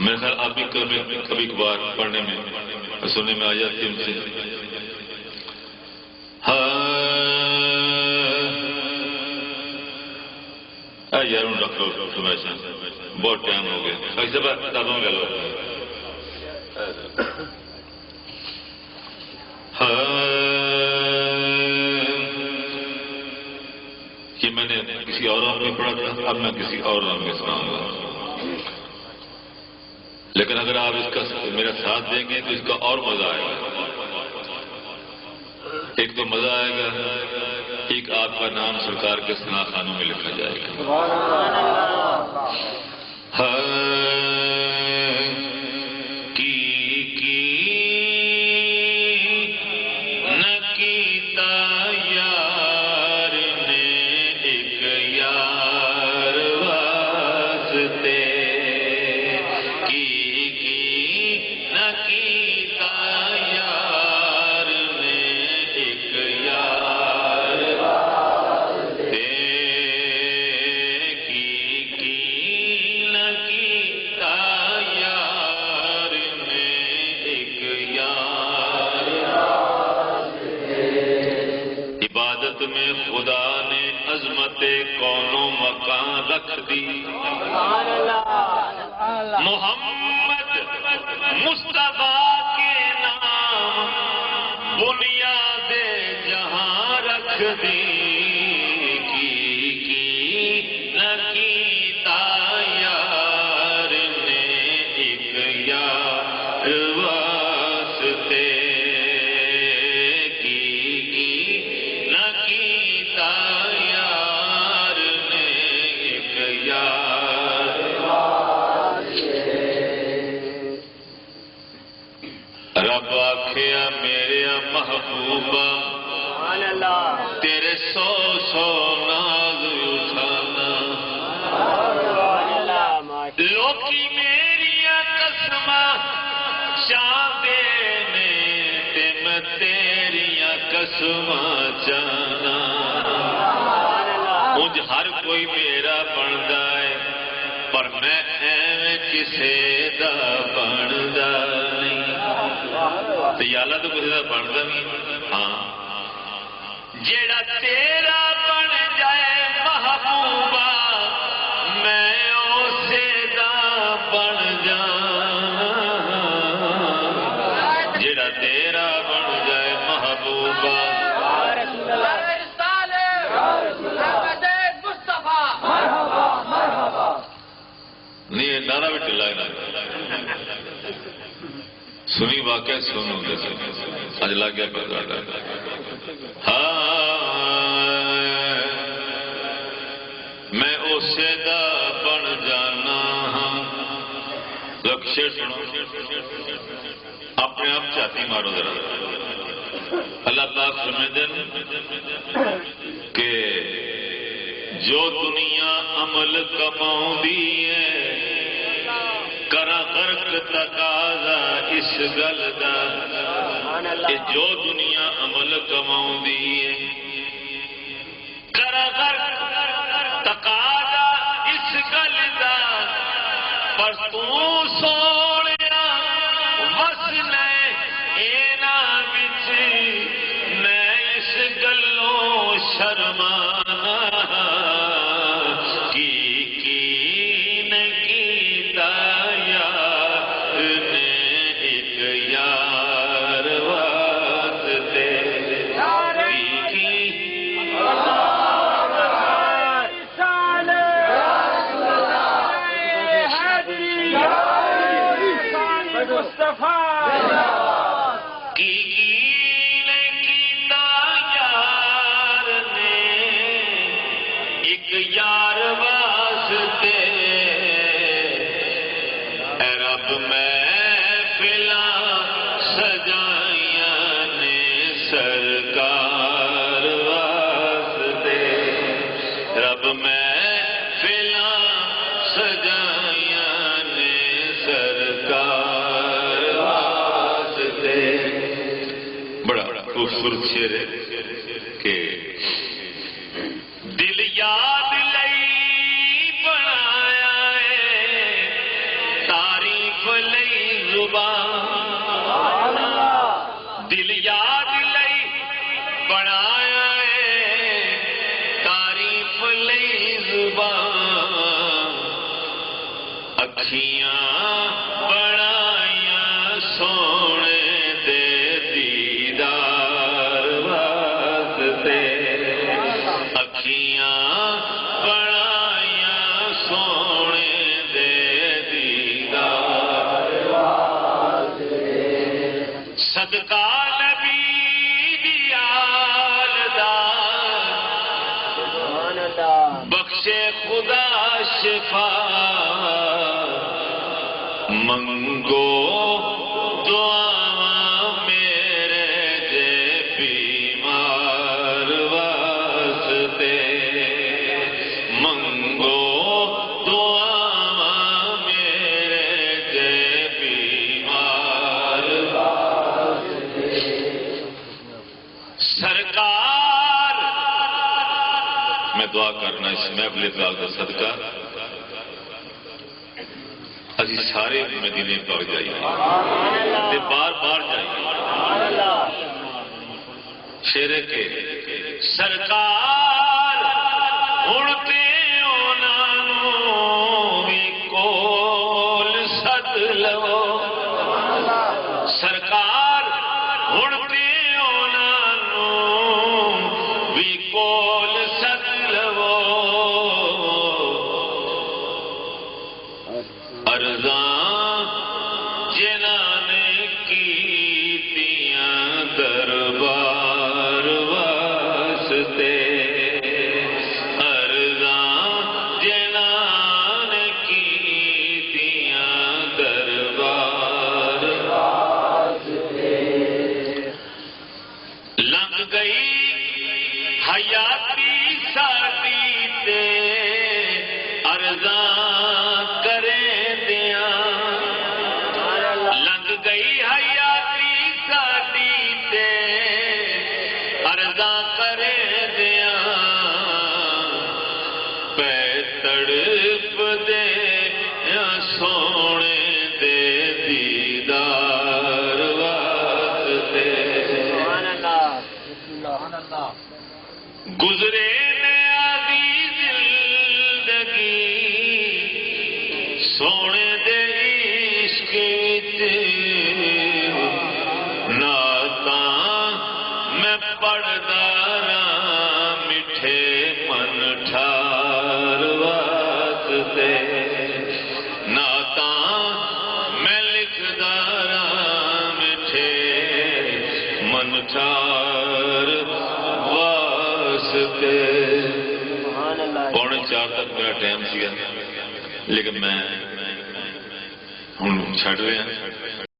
میرے خیال آپ بھی کبھی کبھار پڑھنے میں سننے میں آ جاتی ہے ان سے. یار رکھ لو تمہیں بہت ٹائم ہو گیا. ایسے بات کتابوں میں لو. کہ میں نے کسی اور رنگ میں پڑھا تھا، اب میں کسی اور رنگ میں سناؤں گا. لیکن اگر آپ اس کا میرا ساتھ دیں گے تو اس کا اور مزہ آئے گا. ایک تو مزہ آئے گا، ایک آپ کا نام سرکار کے ثنا خانوں میں لکھا جائے گا. محمد مصطفیٰ کے نام بنیاد جہاں رکھ دی. کی نکیتا یار نے ایک یار واسطے. کی نکیتا یار نے ایک یار. رب آکھیا میرے محبوبہ تیرے سو ناز اٹھانا. لوکی میری قسم چاہتے نے تے میں تیریاں قسم چاہنا. مجھ ہر کوئی میرا بندا ہے پر میں ایویں کسے دا بندا نہیں. تو یالا تو کسی کا بنتا نہیں. ہاں جیڑا تیرا بن جائے محبوبہ میں اسے دا بن جانا. جیڑا تیرا بن جائے محبوبہ نہیں. یہ نعرہ بھی ٹلا ہے. سنی واقعہ سنو گے اج لگ گیا پتا. میں اسے دا بن جانا ہاں. لکشے سنو اپنے آپ چھاتی مارو ذرا. اللہ پاک فرماتے ہیں کہ جو دنیا عمل کماؤندی ہے کرا غرق تقاضا اس گل دا. کہ جو دنیا عمل کماؤندی ہے کرا غرق تقاضا اس گل دا. پر تو سونیا وسنا اینا وچ میں اس گلوں شرمانا. شیر کہ دل یاد لئی بنایا ہے تاریخ اکھیاں بڑائیاں سونے دے دیدار واسطے اکھیاں بڑائیاں سونے دے دیدار واسطے صدقہ نبی دی آل دا بخشے خدا شفا منگو دعا میرے جے بیمار واسطے منگو دعا میرے جے بیمار واسطے سرکار میں دعا کرنا اس محفل پاک کا صدقہ ابھی سارے مدینے پاک جائیے بار بار جائیے شیر کے سرکار اڑتے انہوں بھی کول سد لو سرکار اڑتے انہوں بھی کول سد لو ارزاں جنہاں نے کیتیاں دربار واسطے ارزاں جنہاں نے کیتیاں دربار واسطے لنگ گئی حیاتی ساڈی تے ارزاں لنگ گئی حیاتی ساڈی تے ارزاں کرے دیاں پے تڑپ دے یا سونے دے دیدار واسطے گزرے نیازی زندگی سونے دے عشق نعتاں میں پڑھدا رہاں میٹھے من ٹھار واسطے نعتاں میں لکھدا رہاں میٹھے من ٹھار واسطے پونے 4 تک میرا ٹائم سیا لیکن میں ہوں چھڈ رہا